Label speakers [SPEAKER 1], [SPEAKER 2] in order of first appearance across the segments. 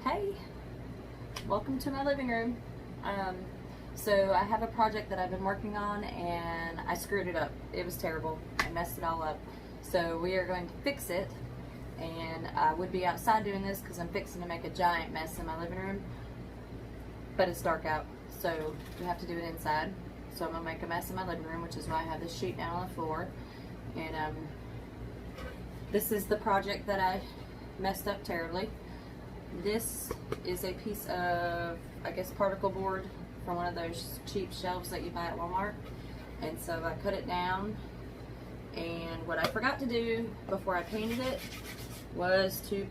[SPEAKER 1] Hey, welcome to my living room. So I have a project that I've been working on and I screwed it up. It was terrible. I messed it all up. So we are going to fix it, and I would be outside doing this because I'm fixing to make a giant mess in my living room, but it's dark out, so we have to do it inside. So I'm gonna make a mess in my living room, which is why I have this sheet down on the floor. And this is the project that I messed up terribly. This is a piece of, I guess, particle board from one of those cheap shelves that you buy at Walmart. And so I cut it down, and what I forgot to do before I painted it was to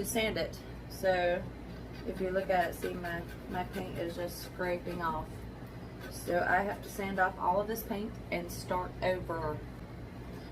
[SPEAKER 1] sand it. So if you look at it, see my paint is just scraping off. So I have to sand off all of this paint and start over.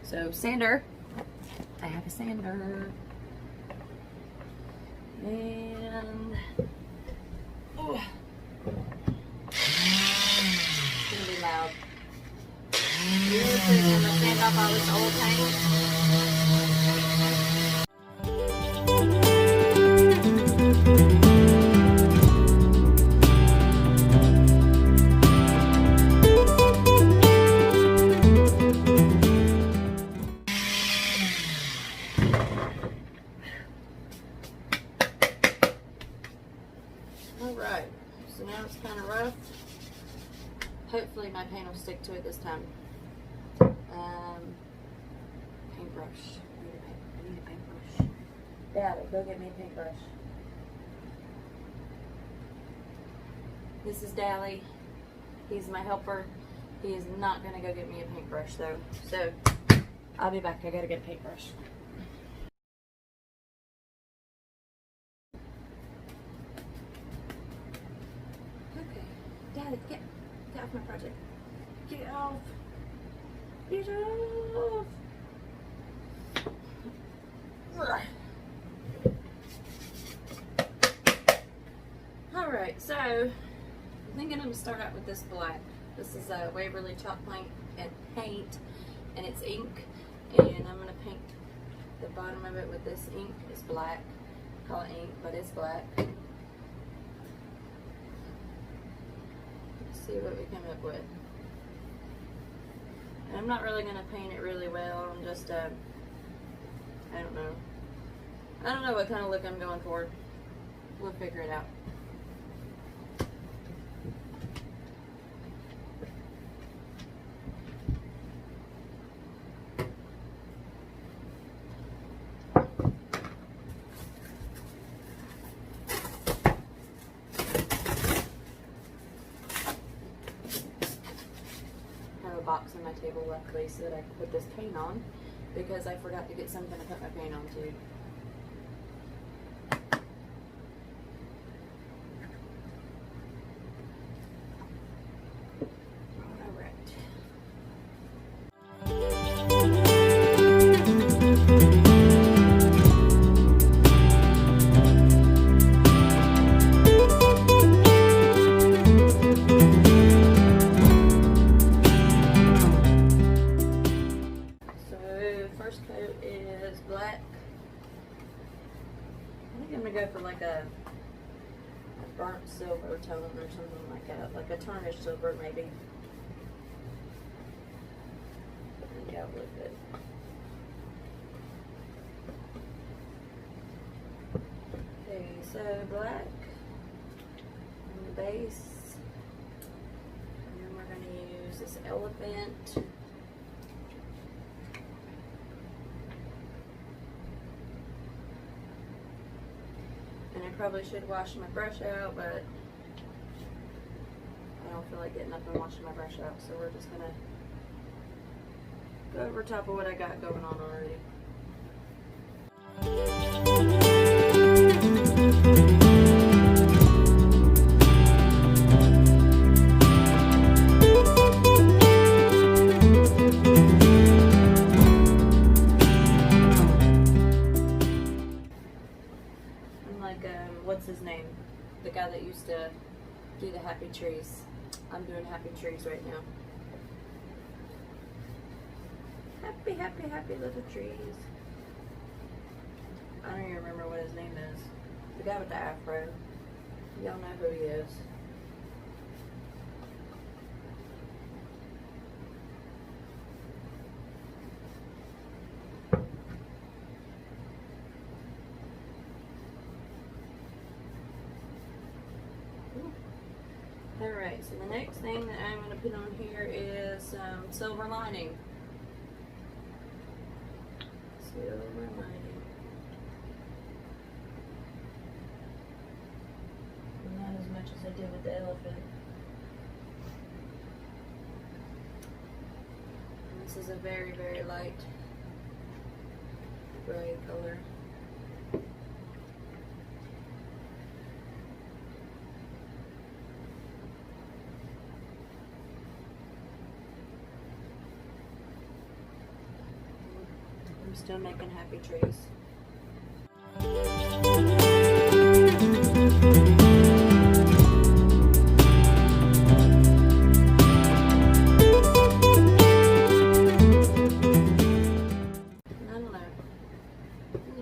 [SPEAKER 1] So sander, I have a sander. And oh, it's gonna be loud. Really quick, I'm gonna sand off all this old paint. Alright, so now it's kind of rough. Hopefully my paint will stick to it this time. Paintbrush. I need a paintbrush. Daddy, go get me a paintbrush. This is Dally. He's my helper. He is not going to go get me a paintbrush though. So, I'll be back. I gotta get a paintbrush. Daddy, get off my project. Get off. Get off. Alright, so I'm thinking I'm going to start out with this black. This is a Waverly chalk paint, and it's ink. And I'm going to paint the bottom of it with this ink. It's black. I call it ink, but it's black. See what we come up with. And I'm not really going to paint it really well. I'm just, I don't know. I don't know what kind of look I'm going for. We'll figure it out. Box on my table luckily so that I could put this paint on, because I forgot to get something to put my paint on too. First coat is black. I think I'm gonna go for like a burnt silver tone or something like that, like a tarnished silver maybe. I think that'll look good. Okay, so black on the base, and then we're gonna use this elephant. And I probably should wash my brush out, but I don't feel like getting up and washing my brush out, so we're just gonna go over top of what I got going on already. What's his name? The guy that used to do the happy trees. I'm doing happy trees right now. Happy, happy, happy little trees. I don't even remember what his name is. The guy with the afro. Y'all know who he is. Alright, so the next thing that I'm going to put on here is silver lining. Silver lining. Not as much as I did with the elephant. And this is a very, very light gray color. I'm still making happy trees.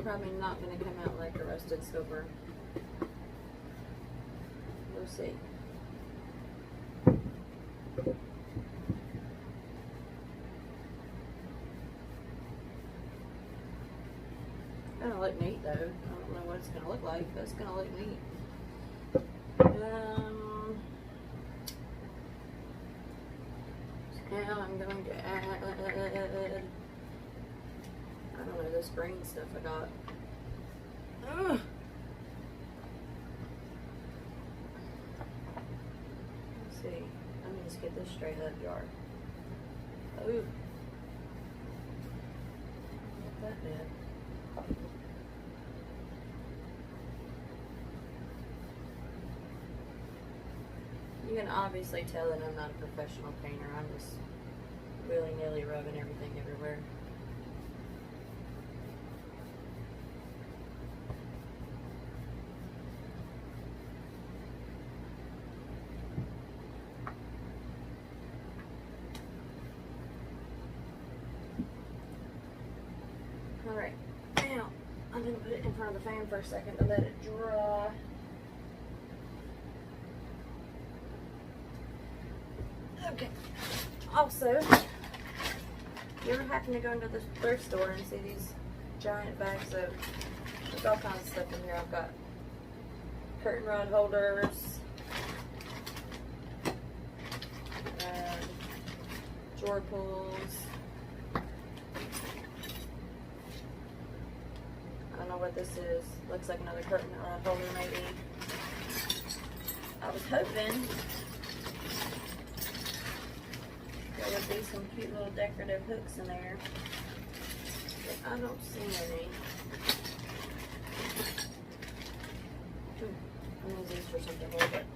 [SPEAKER 1] Probably not going to come out like a rusted silver. We'll see. Gonna look neat though. I don't know what it's gonna look like, but it's gonna look neat. Now I'm going to add, I don't know, this green stuff I got. Ugh. Let's see. Let me just get this straight up, jar. Ooh. Not that bad. You can obviously tell that I'm not a professional painter. I'm just willy-nilly rubbing everything everywhere. Alright, now I'm going to put it in front of the fan for a second to let it dry. Okay. Also, you ever happen to go into the thrift store and see these giant bags of, there's all kinds of stuff in here. I've got curtain rod holders, drawer pulls. I don't know what this is. Looks like another curtain rod holder maybe. I was hoping there would be some cute little decorative hooks in there, but I don't see any. I'm going to use these for something a little bit.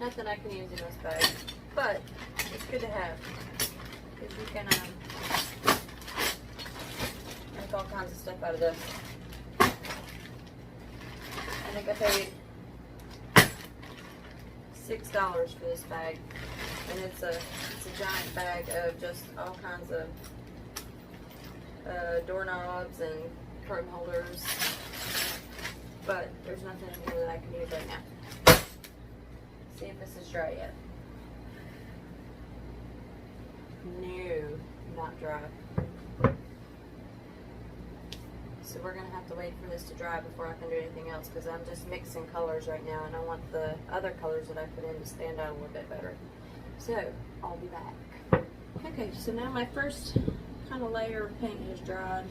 [SPEAKER 1] Not that I can use in this bag, but it's good to have, because you can make all kinds of stuff out of this. I think I paid $6 for this bag, and it's a giant bag of just all kinds of doorknobs and curtain holders, but there's nothing in here that I can use right now. See if this is dry yet. No, not dry. So we're gonna have to wait for this to dry before I can do anything else, because I'm just mixing colors right now and I want the other colors that I put in to stand out a little bit better. So I'll be back. Okay, so now my first kind of layer of paint has dried.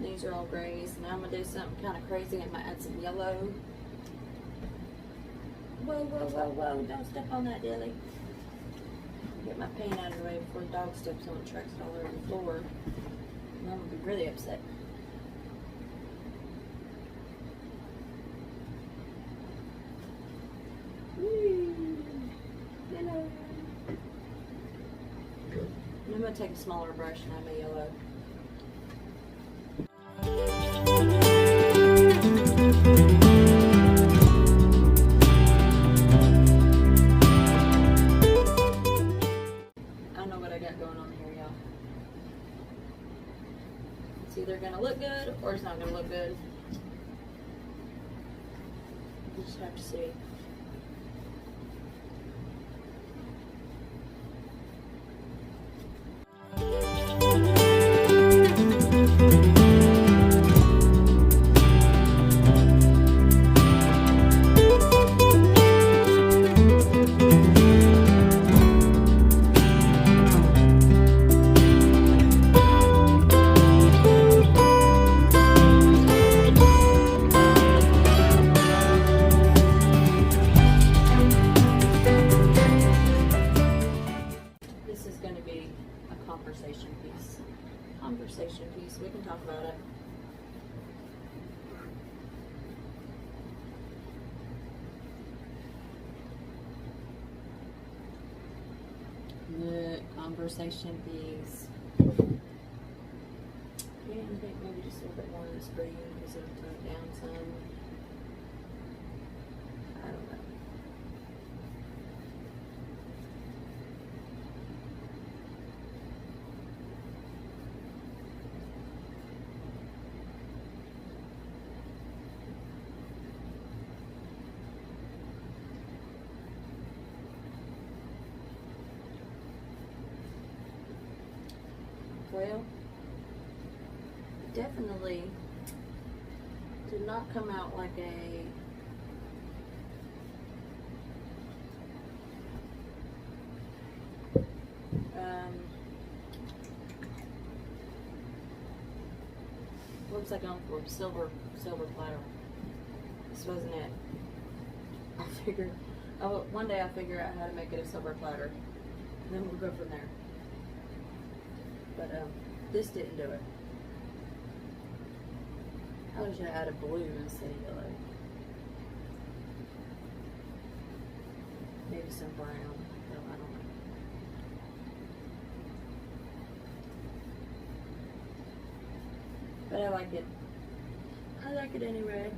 [SPEAKER 1] These are all grays. Now I'm gonna do something kind of crazy. I'm gonna add some yellow. Whoa, whoa, whoa, whoa, don't step on that, Dilly. Get my paint out of the way before the dog steps on it, tracks it all over the floor. And I'm going to be really upset. take a smaller brush and have my yellow. I don't know what I got going on here, y'all. It's either gonna look good or it's not gonna look good. You just have to see. Conversation piece. We can talk about it. The conversation piece. Yeah, I think maybe just a little bit more of this green because it'll tone it down some. I don't know. Well, definitely did not come out like a what was I going for? Silver platter. This wasn't it. I figured, one day I'll figure out how to make it a silver platter, and then we'll go from there. But this didn't do it. I wish I had a blue instead of yellow. Maybe some brown. No, I don't know. But I like it. I like it anyway.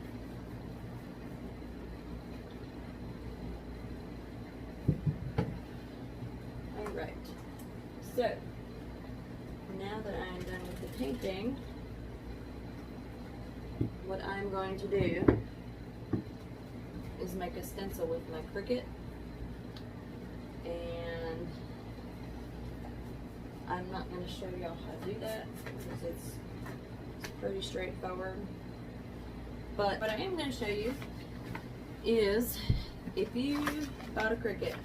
[SPEAKER 1] Alright. So, now that I am done with the painting, what I'm going to do is make a stencil with my Cricut, and I'm not going to show y'all how to do that because it's pretty straightforward. But what I am going to show you is if you bought a Cricut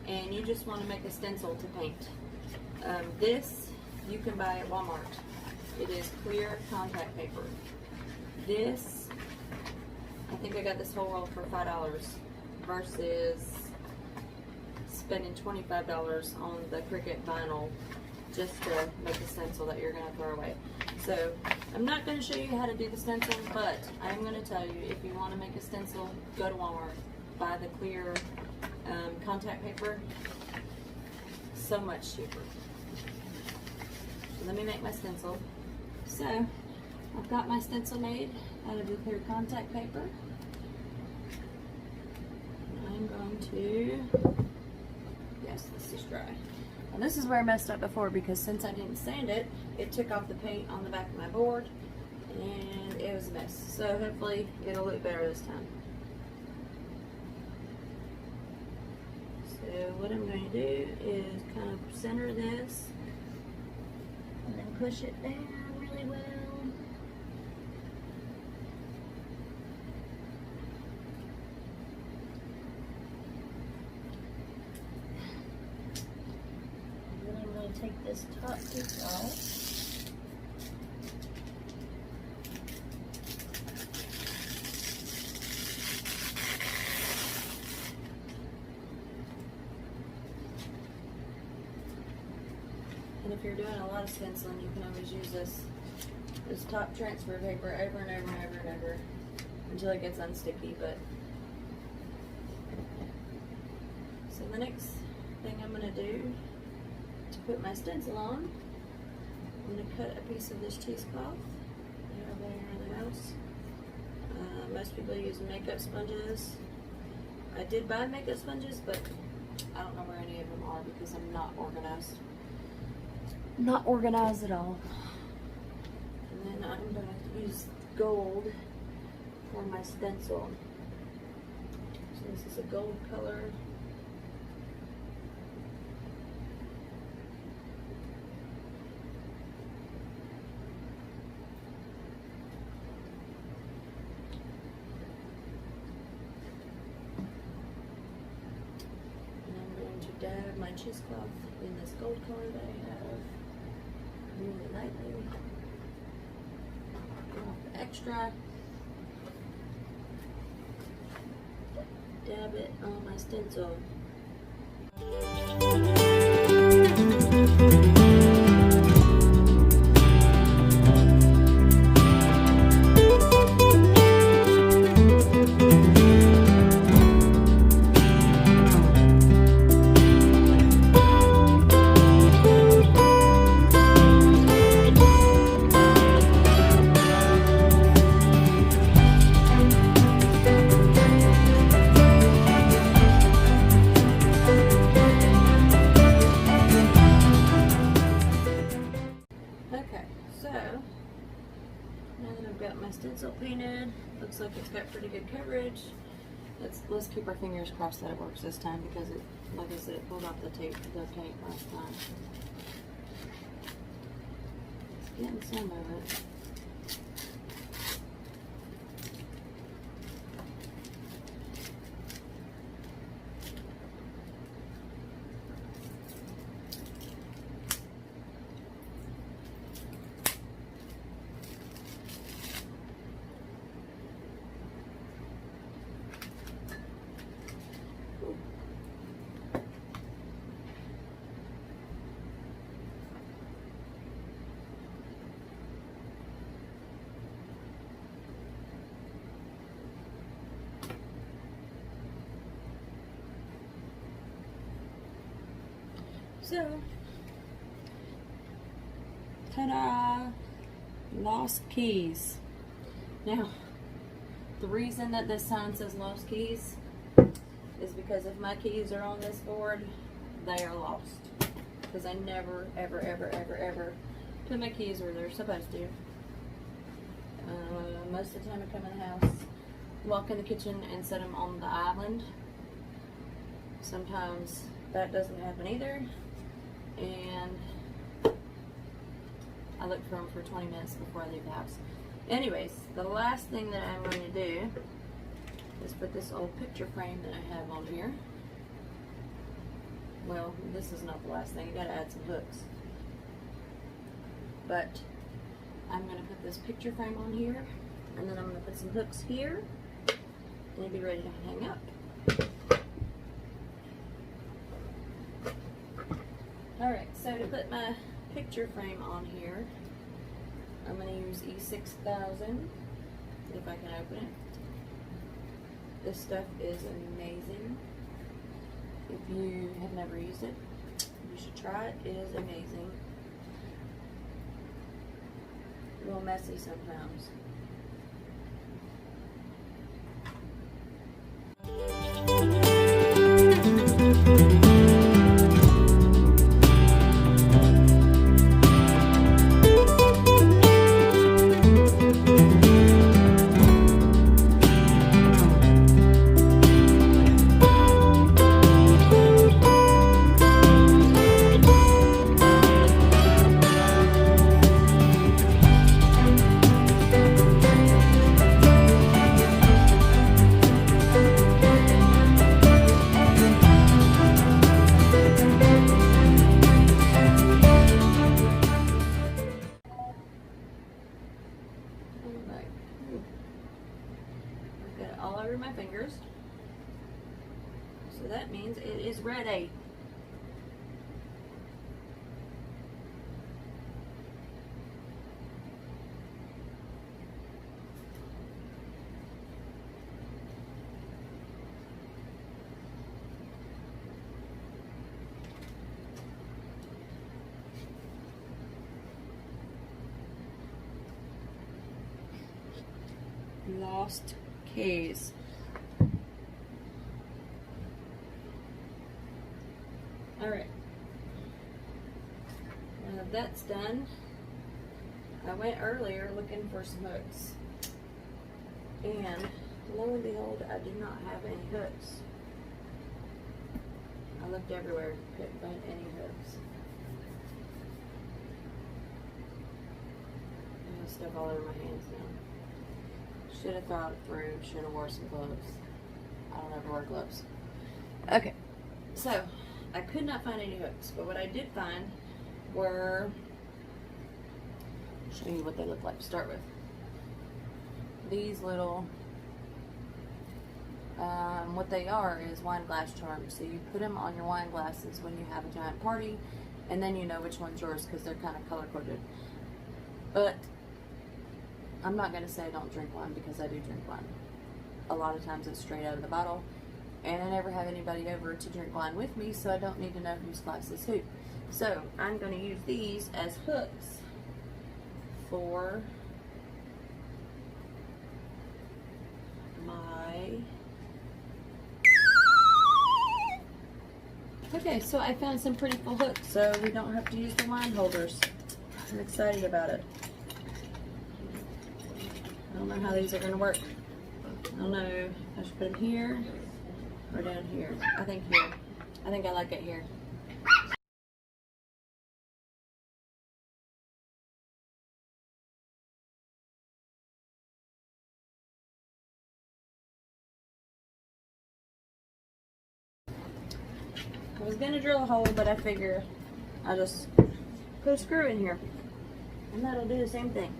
[SPEAKER 1] and you just want to make a stencil to paint, this you can buy at Walmart. It is clear contact paper. This, I think I got this whole roll for $5 versus spending $25 on the Cricut vinyl just to make a stencil that you're going to throw away. So I'm not going to show you how to do the stencil, but I am going to tell you, if you want to make a stencil, go to Walmart, buy the clear contact paper. So much cheaper. Let me make my stencil. So, I've got my stencil made out of the clear contact paper. I'm going to, yes, this is dry. And this is where I messed up before because since I didn't sand it, it took off the paint on the back of my board and it was a mess. So hopefully it'll look better this time. So what I'm going to do is kind of center this and then push it down really well. And then I'm going to take this top piece off. And if you're doing a lot of stenciling, you can always use this top transfer paper over and over and over and over until it gets unsticky. But so the next thing I'm going to do to put my stencil on, I'm going to cut a piece of this cheesecloth that I have laying around the house. Most people use makeup sponges. I did buy makeup sponges, but I don't know where any of them are because I'm not organized. Not organized at all. And then I'm going to use gold for my stencil. So this is a gold color. Dab my cheesecloth in this gold color that I have really lightly. Get off the extra. Dab it on my stencil. Stencil painted. Looks like it's got pretty good coverage. Let's keep our fingers crossed that it works this time because it, like I said, it pulled off the tape last time. It's getting some of it. So, ta-da! Lost keys. Now, the reason that this sign says lost keys is because if my keys are on this board, they are lost. Because I never, ever, ever, ever, ever put my keys where they're supposed to. Most of the time I come in the house, walk in the kitchen and set them on the island. Sometimes that doesn't happen either. And I look for them for 20 minutes before I leave the house. Anyways, the last thing that I'm going to do is put this old picture frame that I have on here. Well, this is not the last thing. I gotta add some hooks. But I'm gonna put this picture frame on here, and then I'm gonna put some hooks here, and it'll be ready to hang up. Alright, so to put my picture frame on here, I'm going to use E6000, if I can open it. This stuff is amazing. If you have never used it, you should try it. It is amazing. A little messy sometimes. All over my fingers. So that means it is ready. lost keys. Alright. Now that's done. I went earlier looking for some hooks. And lo and behold, I do not have any hooks. I looked everywhere, couldn't find any hooks. I have stuff all over my hands now. Should have thought it through, should have wore some gloves. I don't ever wear gloves. Okay, so I could not find any hooks, but what I did find were, I'll show you what they look like to start with. These little, what they are is wine glass charms. So you put them on your wine glasses when you have a giant party, and then you know which one's yours because they're kind of color coded. But I'm not going to say I don't drink wine, because I do drink wine. A lot of times it's straight out of the bottle, and I never have anybody over to drink wine with me, so I don't need to know whose glass is who. So I'm going to use these as hooks for my... Okay, so I found some pretty cool hooks, so we don't have to use the wine holders. I'm excited about it. I don't know how these are going to work. I don't know if I should put them here or down here. I think here. I think I like it here. I was going to drill a hole, but I figure I'll just put a screw in here, and that'll do the same thing.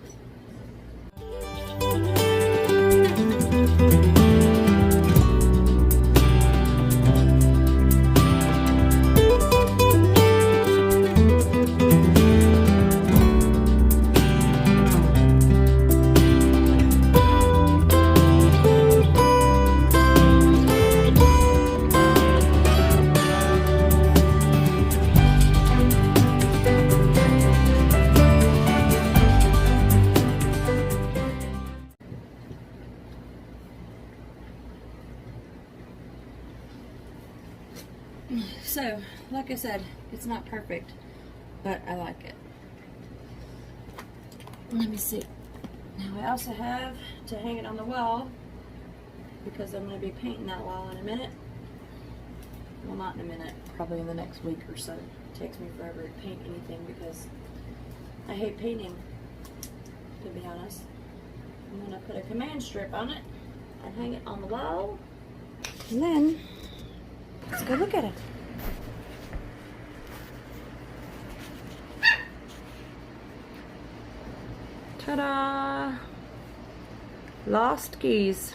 [SPEAKER 1] So, like I said, it's not perfect, but I like it. Let me see. Now I also have to hang it on the wall, because I'm going to be painting that wall in a minute. Well, not in a minute, probably in the next week or so. It takes me forever to paint anything because I hate painting, to be honest. I'm going to put a command strip on it and hang it on the wall. And then, let's go look at it. Ta-da! Lost keys.